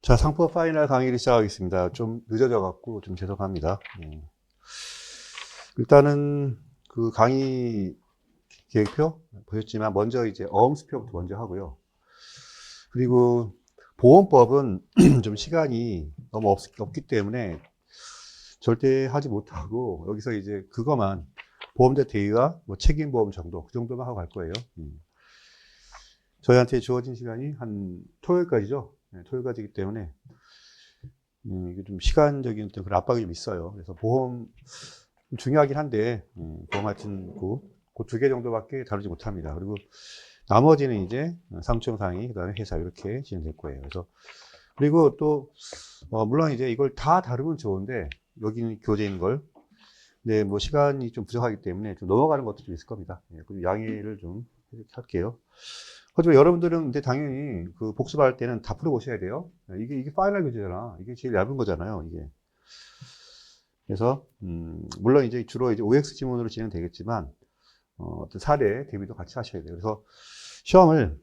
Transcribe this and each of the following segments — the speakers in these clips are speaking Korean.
자, 상법 파이널 강의를 시작하겠습니다. 좀 늦어져갖고 좀 죄송합니다. 일단은 그 강의 계획표 보셨지만 먼저 이제 어음수표부터 먼저 하고요. 그리고 보험법은 좀 시간이 너무 없기 때문에 절대 하지 못하고 여기서 이제 그거만 보험자 대위와 뭐 책임보험 정도 그 정도만 하고 갈 거예요. 저희한테 주어진 시간이 한 토요일까지죠. 네, 토요일까지이기 때문에 이게 좀 시간적인 그런 압박이 좀 있어요. 그래서 보험 중요하긴 한데, 보험 하여튼 그 두 개 정도밖에 다루지 못합니다. 그리고 나머지는 이제 상충상이, 그 다음에 회사 이렇게 진행될 거예요. 그래서, 그리고 또, 물론 이제 이걸 다 다루면 좋은데, 여기는 교재인 걸. 근데 뭐 시간이 좀 부족하기 때문에 좀 넘어가는 것도 좀 있을 겁니다. 그리고 양해를 좀 할게요. 하지만 여러분들은 근데 당연히 그 복습할 때는 다 풀어보셔야 돼요. 이게 파이널 교재잖아. 이게 제일 얇은 거잖아요. 이게. 그래서, 물론 이제 주로 이제 OX 지문으로 진행되겠지만, 어떤 사례 대비도 같이 하셔야 돼요. 그래서 시험을,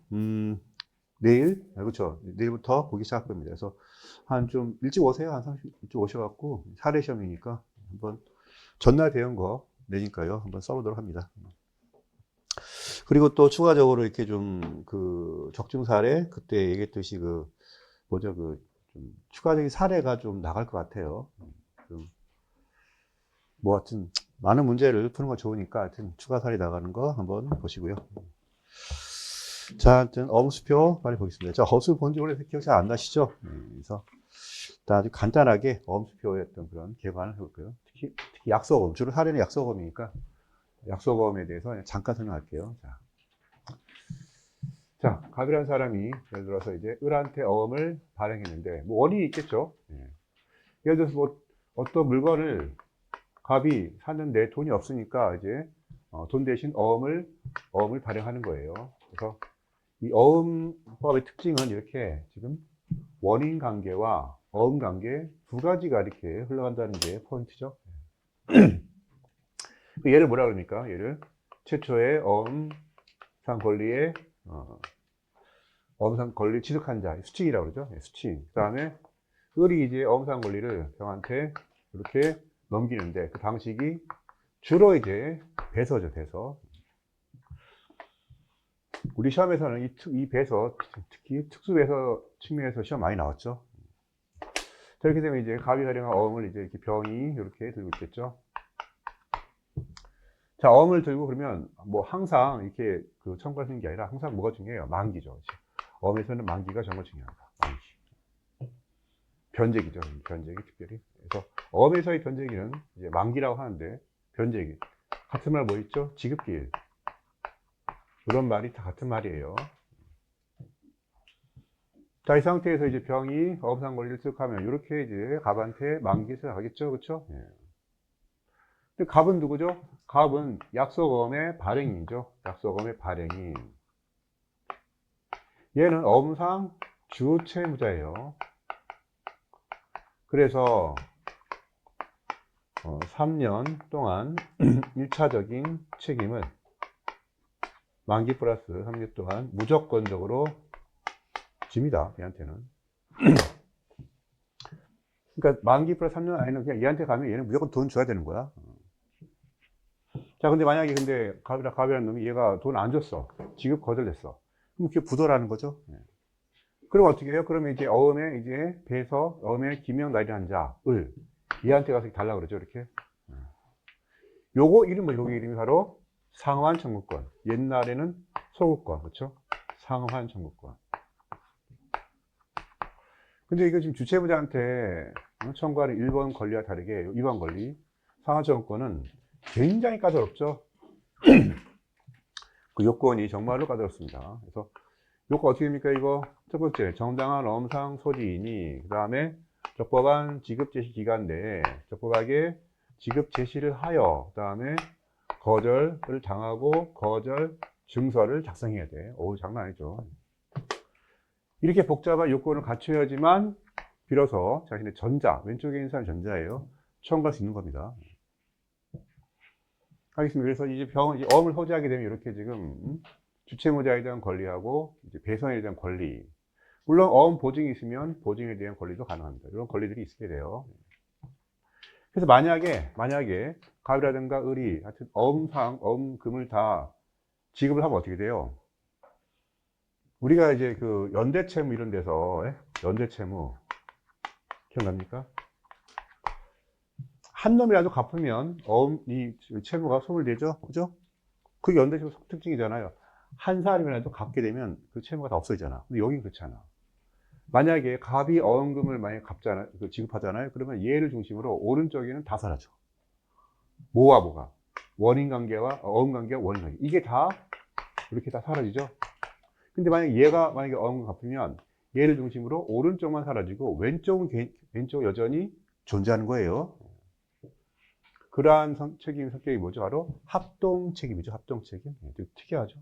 내일, 그렇죠. 내일부터 보기 시작할 겁니다. 그래서 한 좀 일찍 오세요. 한 30분 일찍 오셔갖고 사례 시험이니까 한번 전날 배운 거 내니까요. 한번 써보도록 합니다. 그리고 또 추가적으로 이렇게 좀 그 적중 사례, 그때 얘기했듯이 그, 뭐죠, 좀 추가적인 사례가 좀 나갈 것 같아요. 좀 뭐 하여튼 많은 문제를 푸는 건 좋으니까 하여튼 추가 사례 나가는 거 한번 보시고요. 자, 하여튼 어음수표 빨리 보겠습니다. 자, 어음수표 본지 원래 기억 잘 안 나시죠? 그래서 일단 아주 간단하게 어음수표의 어떤 그런 개관을 해볼게요. 특히 약소어음, 주로 사례는 약소어음이니까 약소어음에 대해서 그냥 잠깐 설명할게요. 자, 갑이라는 사람이 예를 들어서 이제 을한테 어음을 발행했는데 뭐 원인이 있겠죠. 예를 들어서 뭐 어떤 물건을 갑이 샀는데 돈이 없으니까 이제 돈 대신 어음을 발행하는 거예요. 그래서 이 어음법의 특징은 이렇게 지금 원인 관계와 어음 관계 두 가지가 이렇게 흘러간다는 게 포인트죠. 얘를 뭐라 그럽니까? 얘를 최초의 어음상 권리의 어음상 권리 취득한 자 수칙이라고 그러죠. 수칙. 그 다음에 을이 이제 어음상 권리를 병한테 이렇게 넘기는데 그 방식이 주로 이제 배서죠, 배서. 우리 시험에서는 이 배서, 특히 특수배서 측면에서 시험 많이 나왔죠. 자, 이렇게 되면 이제 갑이 활용한 어음을 이제 이렇게 병이 이렇게 들고 있겠죠. 자, 어음을 들고 그러면 뭐 항상 이렇게 그 첨가하는 게 아니라 항상 뭐가 중요해요? 만기죠. 어음에서는 만기가 정말 중요합니다. 만기. 변제기죠. 변제기 특별히. 그래서 어음에서의 변제기는 이제 만기라고 하는데 변제기. 같은 말 뭐 있죠? 지급기일. 그런 말이 다 같은 말이에요. 자, 이 상태에서 이제 병이 어음상 권리를 취득하면 이렇게 이제 갑한테 만기에서 가겠죠, 그렇죠? 예. 근데 갑은 누구죠? 갑은 약속어음의 발행이죠. 약속어음의 발행인. 얘는 어음상 주체무자예요. 그래서 3년 동안 1차적인 책임을 만기 플러스 3년 동안 무조건적으로 집니다. 얘한테는. 그러니까 만기 플러스 3년 안에는 그냥 얘한테 가면 얘는 무조건 돈 줘야 되는 거야. 자, 근데 만약에 근데 갑이라는 놈이 얘가 돈 안 줬어. 지급 거절됐어. 그럼 그게 부도라는 거죠. 그럼 어떻게 해요? 그러면 이제 어음에 이제 배서 어음에 기명 날이라는 자, 을 얘한테 가서 달라 그러죠. 이렇게. 요거 이름은 요게 이름이 바로 상환 청구권. 옛날에는 소구권. 그렇죠? 상환 청구권. 근데 이거 지금 주체부자한테 청구하는 1번 권리와 다르게 2번 권리 상환 청구권은 굉장히 까다롭죠. 그 요건이 정말로 까다롭습니다. 그래서 요건 어떻게 됩니까? 이거 첫 번째 정당한 어음상 소지인이 그 다음에 적법한 지급 제시 기간 내에 적법하게 지급 제시를 하여 그 다음에 거절을 당하고 거절 증서를 작성해야 돼. 어우, 장난 아니죠. 이렇게 복잡한 요건을 갖춰야지만 비로소 자신의 전자, 왼쪽에 있는 사람 전자예요. 청구할 수 있는 겁니다. 알겠습니다. 그래서 이제 이제 어음을 소지하게 되면 이렇게 지금 주체모자에 대한 권리하고 이제 배선에 대한 권리, 물론 어음 보증이 있으면 보증에 대한 권리도 가능합니다. 이런 권리들이 있게 돼요. 그래서 만약에 갑이라든가 을이 하여튼 어음상 어음금을 다 지급을 하면 어떻게 돼요? 우리가 이제 그 연대채무 이런 데서 연대채무 기억납니까? 한 놈이라도 갚으면 이 채무가 소멸되죠, 그죠? 그게 연대채무 특징이잖아요. 한 사람이라도 갚게 되면 그 채무가 다 없어지잖아. 근데 여긴 그렇잖아. 만약에 갑이 어음금을 만약에 지급하잖아요. 그러면 얘를 중심으로 오른쪽에는 다 사라져. 뭐가? 원인 관계와 어음 관계와 원인 관계. 이게 다 이렇게 다 사라지죠. 근데 얘가 만약에 어음금 갚으면 얘를 중심으로 오른쪽만 사라지고 왼쪽 여전히 존재하는 거예요. 그러한 책임 성격이 뭐죠? 바로 합동 책임이죠. 합동 책임. 되게 특이하죠.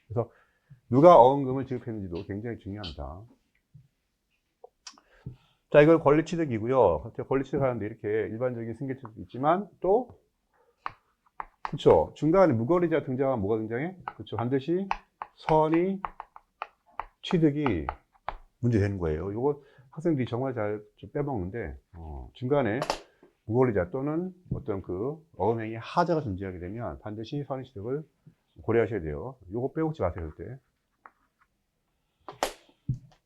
그래서 누가 어음금을 지급했는지도 굉장히 중요합니다. 자, 이걸 권리취득이고요. 권리취득하는데 이렇게 일반적인 승계취득도 있지만 또 그렇죠. 중간에 무권리자 등장하면 뭐가 등장해? 그렇죠. 반드시 선의 취득이 문제되는 거예요. 이거 학생들이 정말 잘 빼먹는데 중간에 무권리자 또는 어떤 그 어음행위 하자가 존재하게 되면 반드시 선의 취득을 고려하셔야 돼요. 이거 빼먹지 마세요. 그때.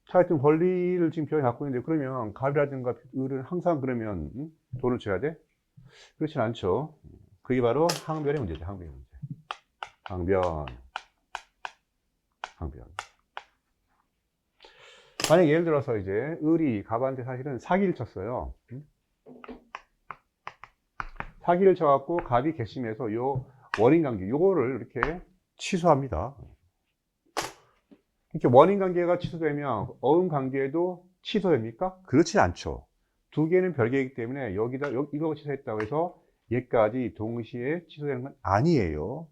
자, 하여튼 권리를 지금 병이 갖고 있는데 그러면 갑이라든가 을은 항상 그러면 돈을 줘야 돼? 그렇진 않죠. 그게 바로 항변의 문제죠. 항변의 문제. 항변. 만약 예를 들어서 이제 을이 갑한테 사실은 사기를 쳤어요. 사기를 쳐갖고 갑이 괘씸해서 요 원인 관계 요거를 이렇게 취소합니다. 이렇게 원인 관계가 취소되면 어음 관계도 취소됩니까? 그렇지 않죠. 두 개는 별개이기 때문에 여기다 이거 취소했다고 해서 얘까지 동시에 취소되는 건 아니에요.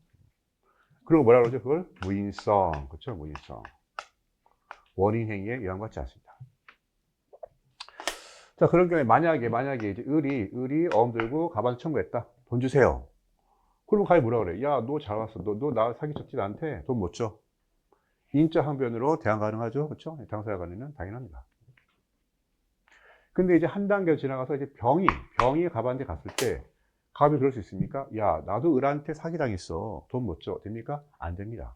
그리고 뭐라 그러죠? 그걸 무인성. 그렇죠? 무인성. 원인 행위에 영향받지 않습니다. 자, 그런 경우에 만약에 이제 을이 어음 들고 가방 청구했다. 돈 주세요. 그러면 갑이 뭐라 그래? 야, 너 잘 왔어. 너 나 사기쳤지 나한테 돈 못 줘. 인적 항변으로 대항 가능하죠. 그렇죠? 당사자 간에는 당연합니다. 근데 이제 한 단계 지나가서 이제 병이 갑한테 갔을 때 갑이 그럴 수 있습니까? 야, 나도 을한테 사기당했어. 돈 못 줘. 됩니까? 안 됩니다.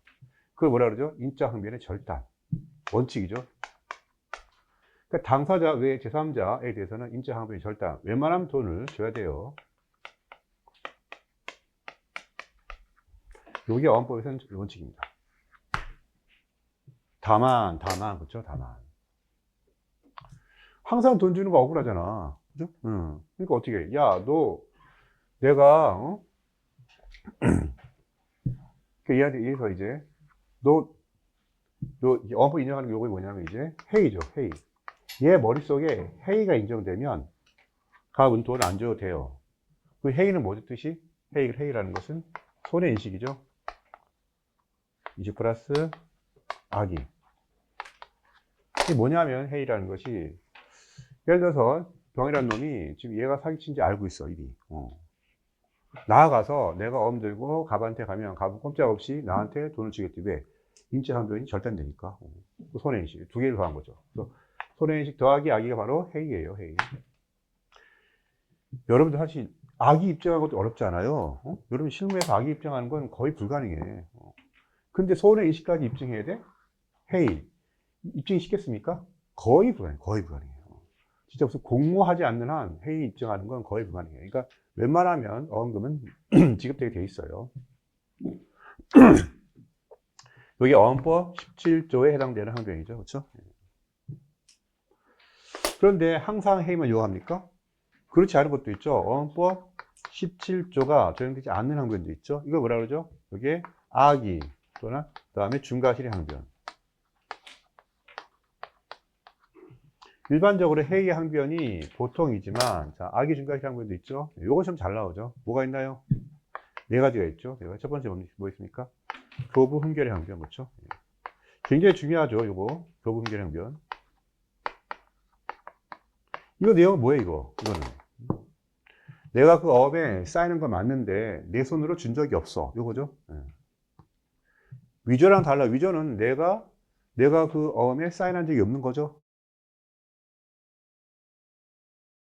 그걸 뭐라 그러죠? 인적 항변의 절단. 원칙이죠. 그러니까 당사자 외 제3자에 대해서는 인적 항변의 절단. 웬만하면 돈을 줘야 돼요. 이게 어음법에서는 원칙입니다. 다만, 그렇죠? 다만. 항상 돈 주는 거 억울하잖아. 그죠? 그러니까 어떻게 해? 야, 너, 내가, 얘한테 얘기해서 이제, 너, 어법 인정하는 요거 뭐냐면 이제, 회의죠, 회의. 얘 머릿속에 회의가 인정되면, 갑은 돈 안 줘도 돼요. 그 회의는 뭐죠, 뜻이? 회의라는 것은 손해인식이죠. 20 플러스 악의. 이게 뭐냐면 회의라는 것이 예를 들어서 병이라는 놈이 지금 얘가 사기친 지 알고 있어 이미. 나아가서 내가 어음 들고 갑한테 가면 갑은 꼼짝없이 나한테 돈을 주겠지. 왜? 인적 항변이 절단되니까. 손해인식 두 개를 더한 거죠. 그래서 손해인식 더하기 악의가 바로 회의예요. 회의. 여러분들 사실 악의 입증하는 것도 어렵지 않아요. 여러분 실무에서 악의 입증하는 건 거의 불가능해. 근데 손해인식까지 입증해야 돼? 회의. 입증이 쉽겠습니까? 거의 불가능해요. 진짜 무슨 공모하지 않는 한 회의 입증하는 건 거의 불가능해요. 그러니까 웬만하면 어음금은 지급되게 돼 있어요. 이게 어음법 17조에 해당되는 항변이죠. 그렇죠? 그런데 항상 회의만 요구합니까? 그렇지 않은 것도 있죠. 어음법 17조가 적용되지 않는 항변도 있죠. 이거 뭐라 그러죠? 이게 악의 또는 그다음에 중과실의 항변. 일반적으로 회의 항변이 보통이지만, 자, 악의 중과실 항변도 있죠. 요거 좀 잘 나오죠. 뭐가 있나요? 네 가지가 있죠. 첫 번째 뭐 있습니까? 교부 흠결의 항변, 그렇죠? 굉장히 중요하죠. 요거 교부 흠결의 항변. 이거 내용은 뭐예요? 이거는 내가 그 어업에 쌓이는 건 맞는데 내 손으로 준 적이 없어. 요거죠. 위조랑 달라. 위조는 내가 내가 그 어음에 사인한 적이 없는 거죠.